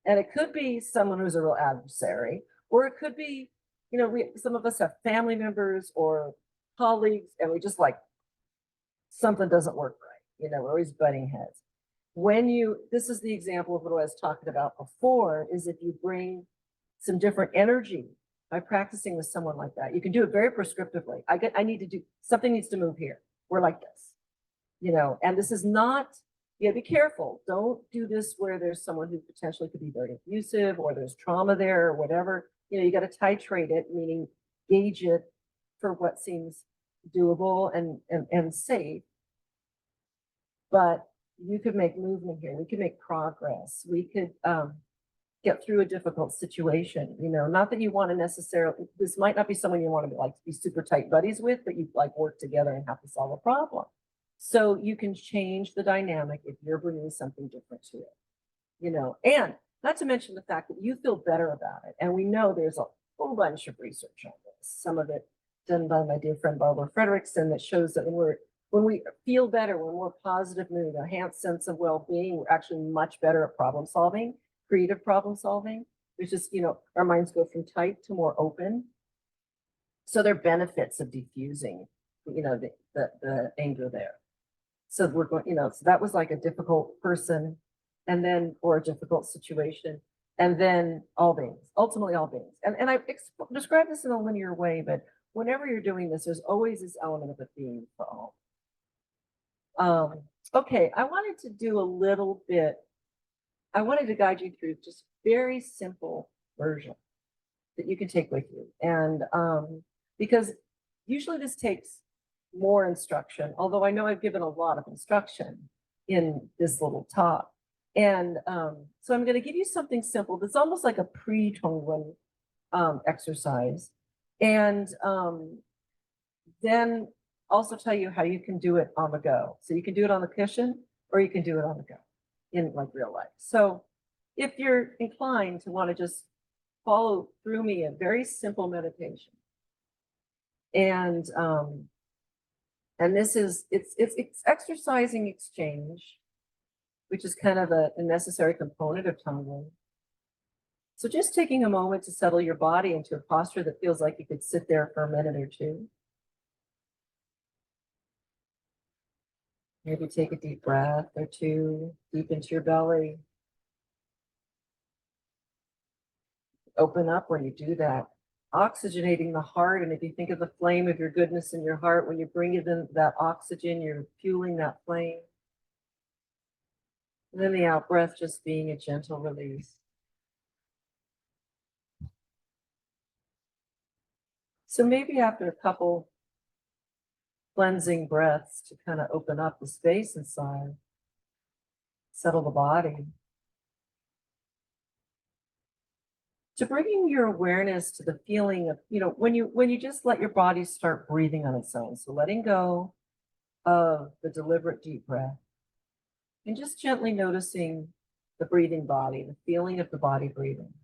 and it could be someone who's a real adversary, or it could be, you know, some of us have family members or colleagues and we just like, something doesn't work right. You know, we're always butting heads. This is the example of what I was talking about before, is if you bring some different energy by practicing with someone like that. You can do it very prescriptively. I need to do, something needs to move here. We're like this, you know, and this is not, you gotta be careful. Don't do this where there's someone who potentially could be very abusive or there's trauma there or whatever. You know, you got to titrate it, meaning gauge it for what seems doable and safe. But you could make movement here. We could make progress. We could get through a difficult situation. You know, not that you want to necessarily, this might not be someone you want to be like be super tight buddies with, but you like work together and have to solve a problem. So you can change the dynamic if you're bringing something different to it, you know, and not to mention the fact that you feel better about it. And we know there's a whole bunch of research on this, some of it done by my dear friend Barbara Fredrickson, that shows that when we feel better, when we're positive mood, a enhanced sense of well-being, we're actually much better at problem solving, creative problem solving. There's just, you know, our minds go from tight to more open. So there are benefits of diffusing, you know, the anger there. So we're going, you know, so that was like a difficult person and then, or a difficult situation. And then all beings, ultimately all beings. And I describe this in a linear way, but whenever you're doing this, there's always this element of it being for all. Okay, I wanted to do a little bit, I wanted to guide you through just very simple version that you can take with you. And because usually this takes more instruction, although I know I've given a lot of instruction in this little talk. And so I'm going to give you something simple that's almost like a pre-Tonglen exercise. And then also tell you how you can do it on the go. So you can do it on the cushion or you can do it on the go in like real life. So if you're inclined to want to just follow through me, a very simple meditation. And this is, it's exercising exchange, which is kind of a necessary component of Tonglen. So just taking a moment to settle your body into a posture that feels like you could sit there for a minute or two. Maybe take a deep breath or two deep into your belly. Open up when you do that, oxygenating the heart. And if you think of the flame of your goodness in your heart, when you bring it in that oxygen, you're fueling that flame. And then the out breath just being a gentle release. So maybe after a couple cleansing breaths to kind of open up the space inside, settle the body, to bringing your awareness to the feeling of, you know, when you just let your body start breathing on its own. So letting go of the deliberate deep breath and just gently noticing the breathing body, the feeling of the body breathing.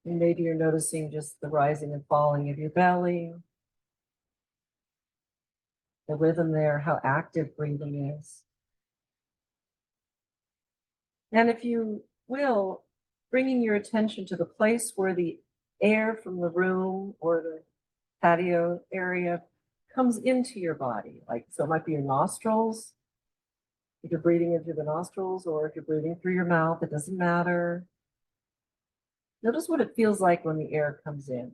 And maybe you're noticing just the rising and falling of your belly, the rhythm there, how active breathing is. And if you will, bringing your attention to the place where the air from the room or the patio area comes into your body. Like, so it might be your nostrils, if you're breathing in through the nostrils, or if you're breathing through your mouth, it doesn't matter. Notice what it feels like when the air comes in.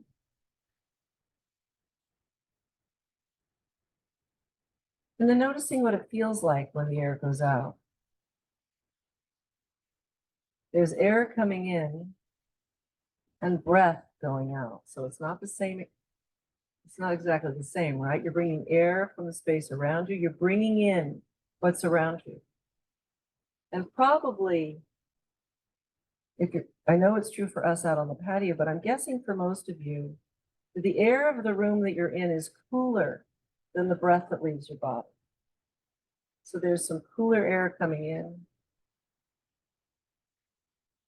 And then noticing what it feels like when the air goes out. There's air coming in and breath going out. So it's not the same. It's not exactly the same, right? You're bringing air from the space around you. You're bringing in what's around you. And probably, I know it's true for us out on the patio, but I'm guessing for most of you, that the air of the room that you're in is cooler than the breath that leaves your body. So there's some cooler air coming in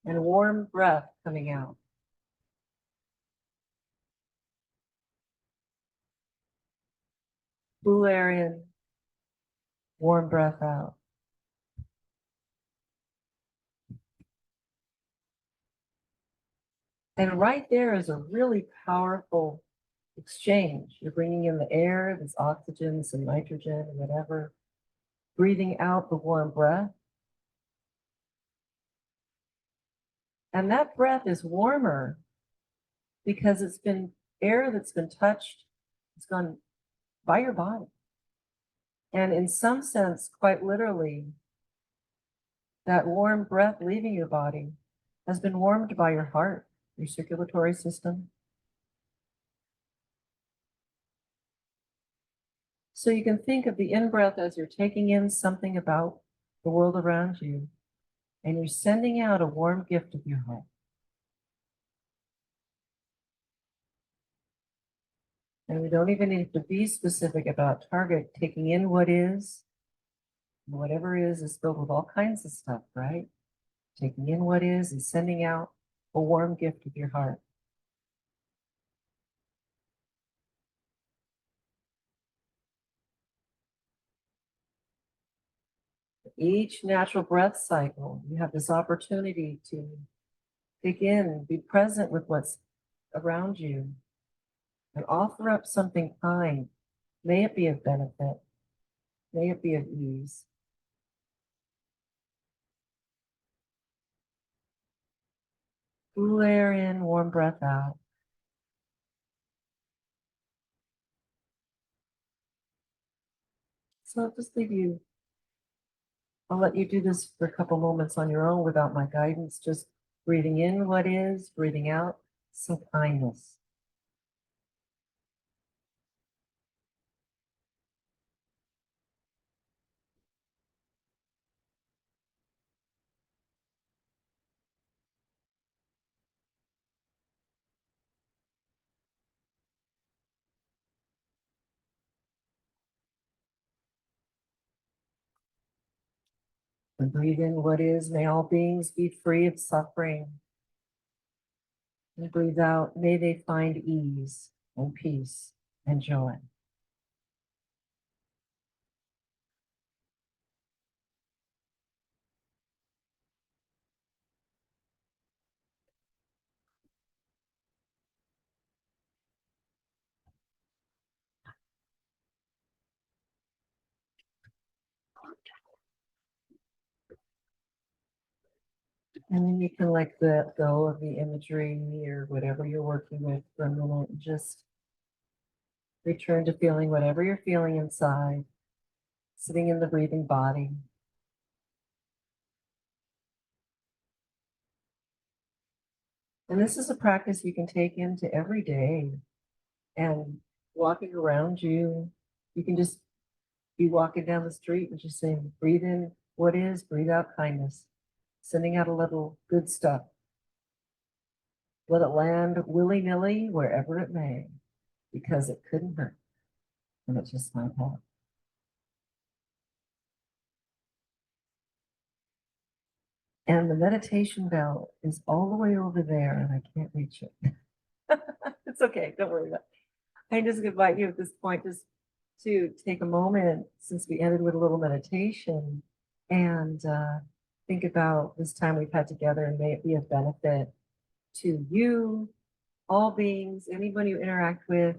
and warm breath coming out. Cool air in, warm breath out. And right there is a really powerful exchange. You're bringing in the air, this oxygen, some nitrogen, whatever, breathing out the warm breath. And that breath is warmer because it's been air that's been touched, it's gone by your body. And in some sense, quite literally, that warm breath leaving your body has been warmed by your heart, your circulatory system. So you can think of the in-breath as you're taking in something about the world around you, and you're sending out a warm gift of your heart. And we don't even need to be specific about target, taking in what is. Whatever is filled with all kinds of stuff, right? Taking in what is and sending out a warm gift of your heart. Each natural breath cycle, you have this opportunity to take in, be present with what's around you, and offer up something kind. May it be of benefit. May it be of ease. Cool air in, warm breath out. So I'll just leave you. I'll let you do this for a couple moments on your own without my guidance, just breathing in what is, breathing out some kindness. And breathe in what is, may all beings be free of suffering. And breathe out, may they find ease and peace and joy. And then you can let go of the imagery or whatever you're working with for a minute and just return to feeling whatever you're feeling inside, sitting in the breathing body. And this is a practice you can take into every day. And walking around you, you can just be walking down the street and just saying, breathe in what is, breathe out kindness, sending out a little good stuff. Let it land willy-nilly wherever it may, because it couldn't hurt, and it just might have. And the meditation bell is all the way over there, and I can't reach it. It's okay, don't worry about it. I just invite you at this point just to take a moment, since we ended with a little meditation, and think about this time we've had together, and may it be of benefit to you, all beings, anyone you interact with.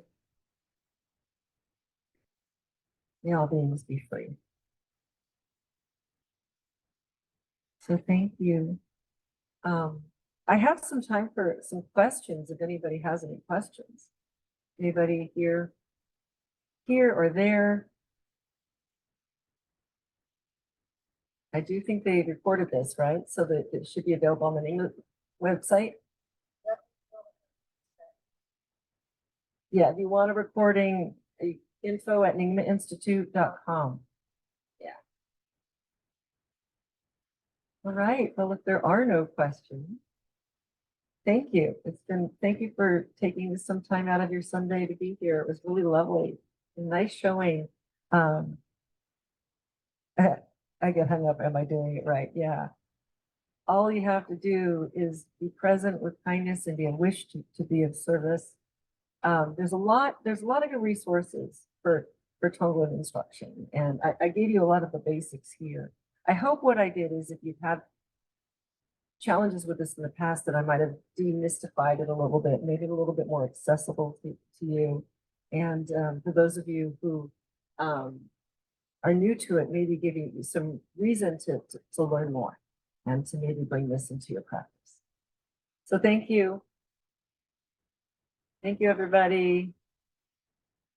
May all beings be free. So thank you. I have some time for some questions if anybody has any questions. Anybody here or there? I do think they recorded this, right? So that it should be available on the Nyingma website. Yeah, if you want a recording, info@nyingmainstitute.com. Yeah. All right. Well, if there are no questions, thank you. Thank you for taking some time out of your Sunday to be here. It was really lovely and nice showing. I get hung up. Am I doing it right? Yeah. All you have to do is be present with kindness and be a wish to be of service. There's a lot of good resources for Tonglen instruction, and I gave you a lot of the basics here. I hope what I did is, if you've had challenges with this in the past, that I might have demystified it a little bit, made it a little bit more accessible to you. And for those of you who are new to it, maybe giving you some reason to learn more and to maybe bring this into your practice. So thank you. Thank you, everybody.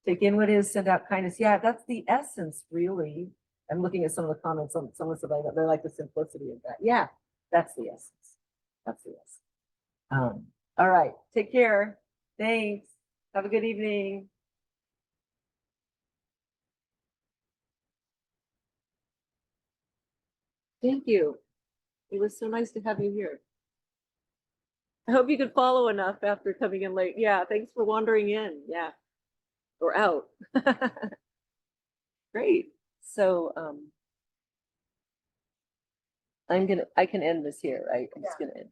Take in what is, send out kindness. Yeah, that's the essence, really. I'm looking at some of the comments on some of the, they like the simplicity of that. Yeah, that's the essence. That's the essence. All right, take care. Thanks. Have a good evening. Thank you. It was so nice to have you here. I hope you could follow enough after coming in late. Yeah, thanks for wandering in. Yeah, or out. Great. So I can end this here, right? I'm just gonna end.